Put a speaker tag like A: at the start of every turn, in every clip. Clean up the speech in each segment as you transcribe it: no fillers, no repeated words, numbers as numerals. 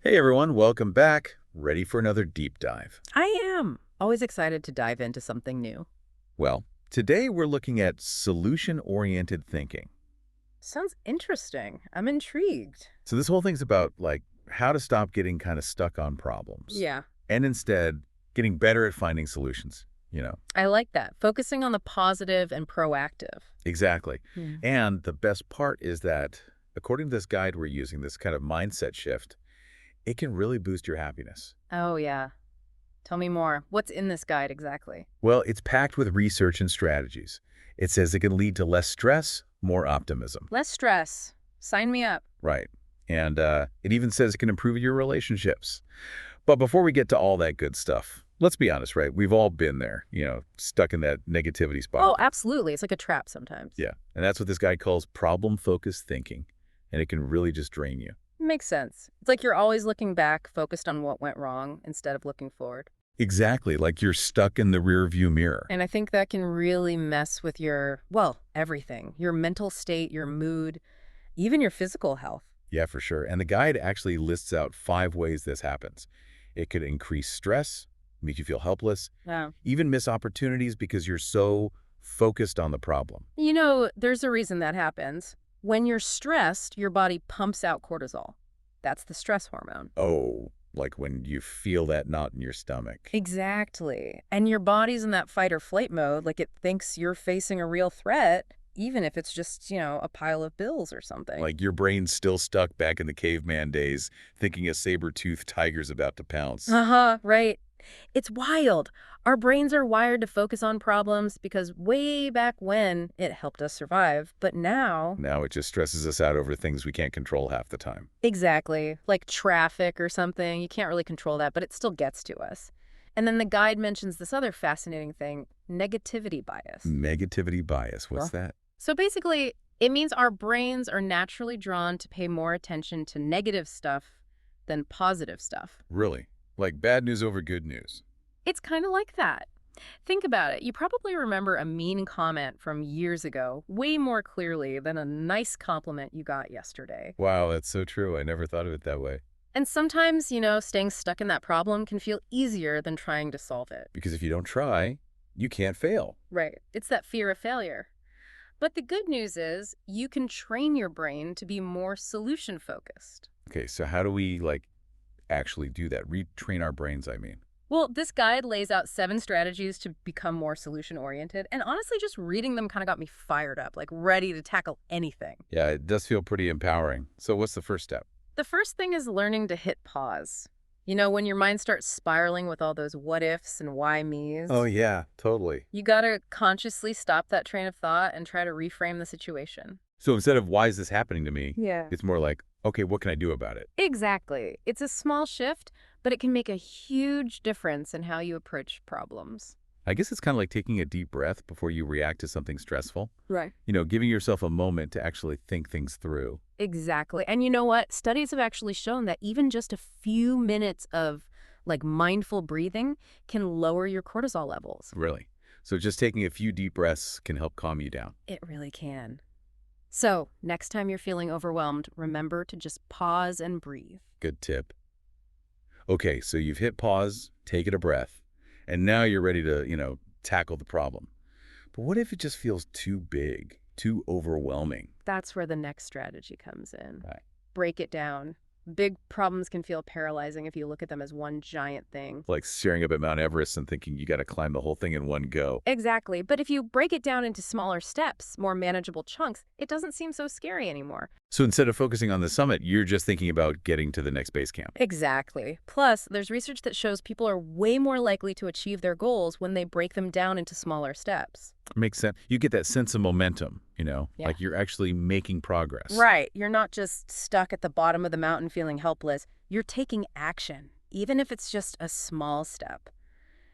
A: Hey everyone, welcome back. Ready for another deep dive.
B: I am always excited to dive into something new.
A: Well, today we're looking at solution-oriented thinking.
B: Sounds interesting. I'm intrigued.
A: So this whole thing's about how to stop getting kind of stuck on problems
B: Yeah,
A: and instead getting better at finding solutions.
B: I like that. Focusing on the positive and proactive.
A: Exactly.
B: Hmm.
A: And the best part is that according to this guide we're using, this kind of mindset shift, it can really boost your happiness.
B: Oh, yeah. Tell me more. What's in this guide exactly?
A: Well, it's packed with research and strategies. It says it can lead to less stress, more optimism.
B: Less stress. Sign me up.
A: Right. And it even says it can improve your relationships. But before we get to all that good stuff, let's be honest, right? We've all been there, stuck in that negativity
B: Oh,
A: spiral.
B: absolutely. It's like a trap sometimes.
A: Yeah. And that's what this guy calls problem-focused thinking. And it can really just drain you.
B: Makes sense. It's like you're always looking back, focused on what went wrong instead of looking forward.
A: Exactly. Like you're stuck in the rear view mirror.
B: And I think that can really mess with everything. Your mental state, your mood, even your physical health.
A: Yeah, for sure. And the guide actually lists out 5 ways this happens. It could increase stress, make you feel helpless,
B: Yeah.
A: even miss opportunities because you're so focused on the problem.
B: There's a reason that happens. When you're stressed, your body pumps out cortisol. That's the stress hormone.
A: Oh, like when you feel that knot in your stomach.
B: Exactly. And your body's in that fight or flight mode, like it thinks you're facing a real threat, even if it's just a pile of bills or something.
A: Like your brain's still stuck back in the caveman days, thinking a saber-toothed tiger's about to pounce.
B: Uh-huh, right. It's wild. Our brains are wired to focus on problems because way back when it helped us survive. But now,
A: Now it just stresses us out over things we can't control half the time.
B: exactly, like traffic or something, you can't really control that, but it still gets to us. And then the guide mentions this other fascinating thing, negativity bias.
A: Negativity bias, what's
B: Well,
A: that?
B: So basically, it means our brains are naturally drawn to pay more attention to negative stuff than positive stuff.
A: Really? Like bad news over good news.
B: It's kind of like that. Think about it. You probably remember a mean comment from years ago way more clearly than a nice compliment you got yesterday.
A: Wow, that's so true. I never thought of it that way.
B: And sometimes staying stuck in that problem can feel easier than trying to solve it.
A: Because if you don't try, you can't fail.
B: Right. It's that fear of failure. But the good news is you can train your brain to be more solution focused.
A: Okay, so how do we actually do that? Retrain our brains, I mean.
B: Well, this guide lays out 7 strategies to become more solution oriented. And honestly, just reading them kind of got me fired up, like ready to tackle anything.
A: Yeah, it does feel pretty empowering. So what's the first step?
B: The first thing is learning to hit pause. When your mind starts spiraling with all those what ifs and why me's,
A: Oh yeah, totally.
B: you gotta consciously stop that train of thought and try to reframe the situation.
A: So instead of why is this happening to me,
B: Yeah.
A: it's more like, okay, what can I do about it?
B: Exactly. It's a small shift, but it can make a huge difference in how you approach problems.
A: I guess it's kind of like taking a deep breath before you react to something stressful.
B: Right.
A: Giving yourself a moment to actually think things through.
B: Exactly. And you know what? Studies have actually shown that even just a few minutes of mindful breathing can lower your cortisol levels.
A: Really. So just taking a few deep breaths can help calm you down.
B: It really can. So, next time you're feeling overwhelmed, remember to just pause and breathe.
A: Good tip. Okay, so you've hit pause, taken a breath, and now you're ready to tackle the problem. But what if it just feels too big, too overwhelming?
B: That's where the next strategy comes in.
A: Right.
B: Break it down. Big problems can feel paralyzing if you look at them as one giant thing.
A: Like staring up at Mount Everest and thinking you got to climb the whole thing in one go.
B: Exactly. But if you break it down into smaller steps, more manageable chunks, it doesn't seem so scary anymore.
A: So instead of focusing on the summit, you're just thinking about getting to the next base camp.
B: Exactly. Plus, there's research that shows people are way more likely to achieve their goals when they break them down into smaller steps.
A: Makes sense. You get that sense of momentum,
B: Yeah.
A: like you're actually making progress.
B: Right. You're not just stuck at the bottom of the mountain feeling helpless. You're taking action, even if it's just a small step.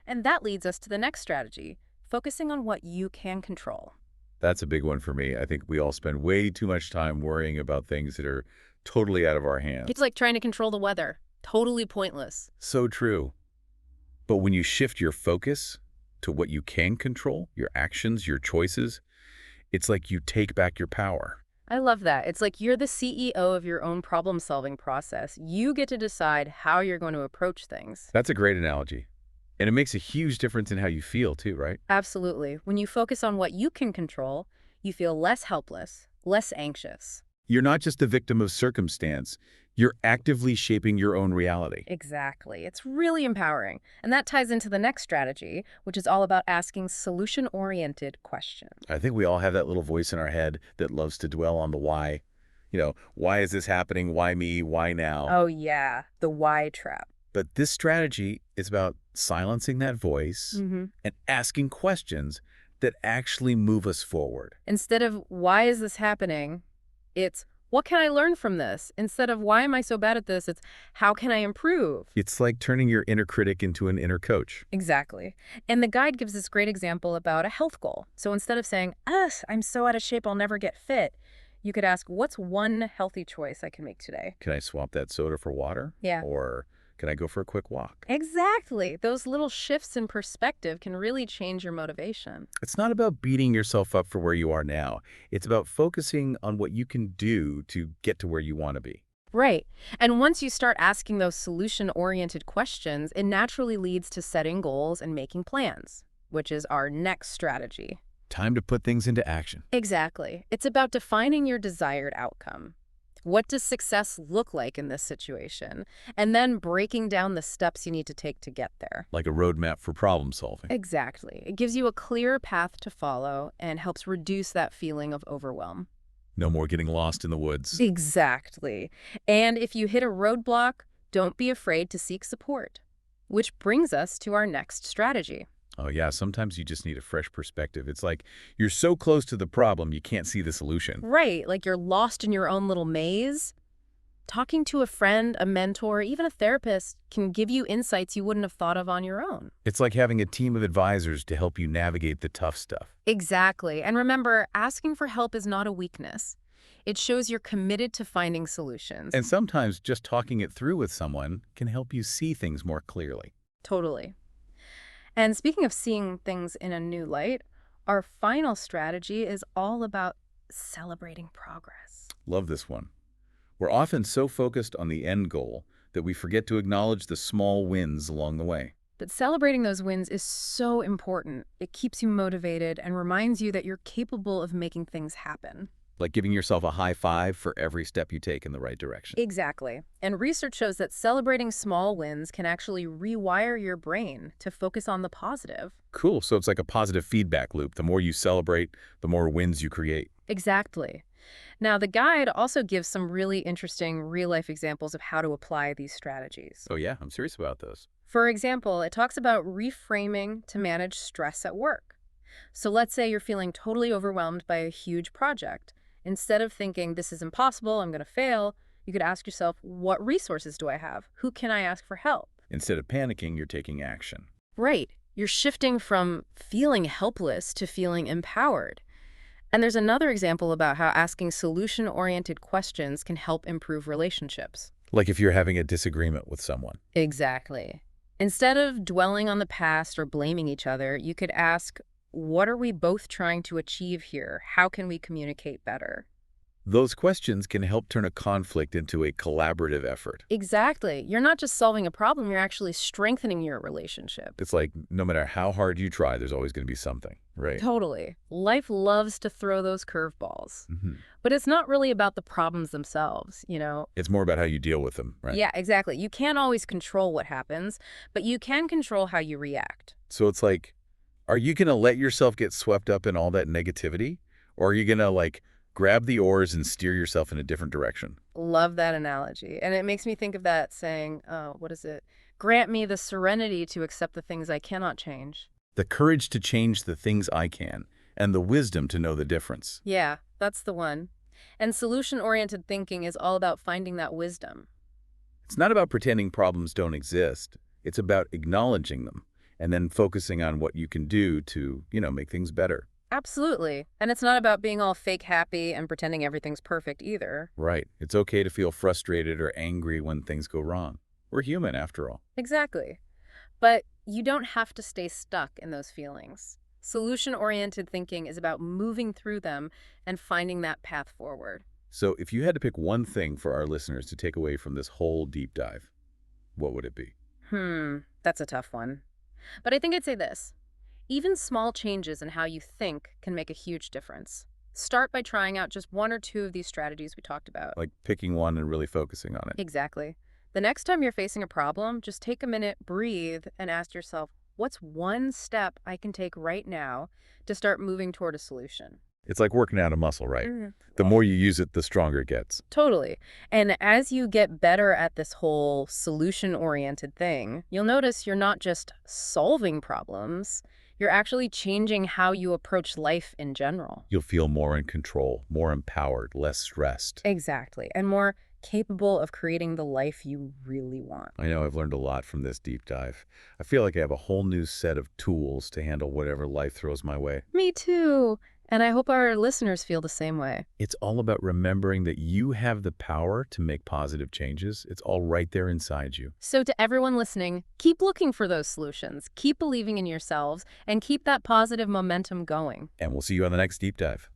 B: And that leads us to the next strategy, focusing on what you can control.
A: That's a big one for me. I think we all spend way too much time worrying about things that are totally out of our hands.
B: It's like trying to control the weather. Totally pointless.
A: So true. But when you shift your focus to what you can control, your actions, your choices, it's like you take back your power.
B: I love that. It's like you're the CEO of your own problem-solving process. You get to decide how you're going to approach things.
A: That's a great analogy. And it makes a huge difference in how you feel too, right?
B: Absolutely. When you focus on what you can control, you feel less helpless, less anxious.
A: You're not just a victim of circumstance. You're actively shaping your own reality.
B: Exactly. It's really empowering. And that ties into the next strategy, which is all about asking solution-oriented questions.
A: I think we all have that little voice in our head that loves to dwell on the why. Why is this happening? Why me? Why now?
B: Oh, yeah, the why trap.
A: But this strategy is about silencing that voice
B: Mm-hmm.
A: and asking questions that actually move us forward.
B: Instead of why is this happening, it's what can I learn from this? Instead of why am I so bad at this, it's how can I improve?
A: It's like turning your inner critic into an inner coach.
B: Exactly. And the guide gives this great example about a health goal. So instead of saying, I'm so out of shape, I'll never get fit, you could ask, what's one healthy choice I can make today?
A: Can I swap that soda for water?
B: Yeah.
A: Or can I go for a quick walk?
B: Exactly. Those little shifts in perspective can really change your motivation.
A: It's not about beating yourself up for where you are now. It's about focusing on what you can do to get to where you want to be.
B: Right. And once you start asking those solution-oriented questions, it naturally leads to setting goals and making plans, which is our next strategy.
A: Time to put things into action.
B: Exactly. It's about defining your desired outcome. What does success look like in this situation? And then breaking down the steps you need to take to get there.
A: Like a roadmap for problem solving.
B: Exactly. It gives you a clear path to follow and helps reduce that feeling of overwhelm.
A: No more getting lost in the woods.
B: Exactly. And if you hit a roadblock, don't be afraid to seek support. Which brings us to our next strategy.
A: Oh yeah, sometimes you just need a fresh perspective. It's like you're so close to the problem you can't see the solution.
B: Right, like you're lost in your own little maze. Talking to a friend, a mentor, even a therapist can give you insights you wouldn't have thought of on your own.
A: It's like having a team of advisors to help you navigate the tough stuff.
B: Exactly. And remember, asking for help is not a weakness. It shows you're committed to finding solutions.
A: And sometimes just talking it through with someone can help you see things more clearly.
B: Totally. And speaking of seeing things in a new light, our final strategy is all about celebrating progress.
A: Love this one. We're often so focused on the end goal that we forget to acknowledge the small wins along the way.
B: But celebrating those wins is so important. It keeps you motivated and reminds you that you're capable of making things happen.
A: Like giving yourself a high five for every step you take in the right direction.
B: Exactly. And research shows that celebrating small wins can actually rewire your brain to focus on the positive.
A: Cool. So it's like a positive feedback loop. The more you celebrate, the more wins you create.
B: Exactly. Now, the guide also gives some really interesting real-life examples of how to apply these strategies.
A: Oh yeah, I'm serious about those.
B: For example, it talks about reframing to manage stress at work. So let's say you're feeling totally overwhelmed by a huge project. Instead of thinking, this is impossible, I'm going to fail, you could ask yourself, what resources do I have? Who can I ask for help?
A: Instead of panicking, you're taking action.
B: Right. You're shifting from feeling helpless to feeling empowered. And there's another example about how asking solution-oriented questions can help improve relationships.
A: Like if you're having a disagreement with someone.
B: Exactly. Instead of dwelling on the past or blaming each other, you could ask, what are we both trying to achieve here? How can we communicate better?
A: Those questions can help turn a conflict into a collaborative effort.
B: Exactly. You're not just solving a problem, you're actually strengthening your relationship.
A: It's like no matter how hard you try, there's always going to be something, right?
B: Totally. Life loves to throw those curveballs. But it's not really about the problems themselves.
A: It's more about how you deal with them, right?
B: Yeah, exactly. You can't always control what happens, but you can control how you react.
A: So it's like, are you going to let yourself get swept up in all that negativity? Or are you going to grab the oars and steer yourself in a different direction?
B: Love that analogy. And it makes me think of that saying, what is it? Grant me the serenity to accept the things I cannot change.
A: The courage to change the things I can, and the wisdom to know the difference.
B: Yeah, that's the one. And solution-oriented thinking is all about finding that wisdom.
A: It's not about pretending problems don't exist. It's about acknowledging them and then focusing on what you can do to, make things better.
B: Absolutely. And it's not about being all fake happy and pretending everything's perfect either.
A: Right. It's okay to feel frustrated or angry when things go wrong. We're human, after all.
B: Exactly. But you don't have to stay stuck in those feelings. Solution-oriented thinking is about moving through them and finding that path forward.
A: So if you had to pick one thing for our listeners to take away from this whole deep dive, what would it be?
B: That's a tough one. But I think I'd say this. Even small changes in how you think can make a huge difference. Start by trying out just one or two of these strategies we talked about.
A: Like picking one and really focusing on it.
B: Exactly. The next time you're facing a problem, just take a minute, breathe, and ask yourself, what's one step I can take right now to start moving toward a solution?
A: It's like working out a muscle, right? The more you use it, the stronger it gets.
B: Totally. And as you get better at this whole solution-oriented thing, you'll notice you're not just solving problems, you're actually changing how you approach life in general.
A: You'll feel more in control, more empowered, less stressed.
B: Exactly. And more capable of creating the life you really want.
A: I know I've learned a lot from this deep dive. I feel like I have a whole new set of tools to handle whatever life throws my way.
B: Me too. And I hope our listeners feel the same way.
A: It's all about remembering that you have the power to make positive changes. It's all right there inside you.
B: So to everyone listening, keep looking for those solutions, keep believing in yourselves, and keep that positive momentum going.
A: And we'll see you on the next deep dive.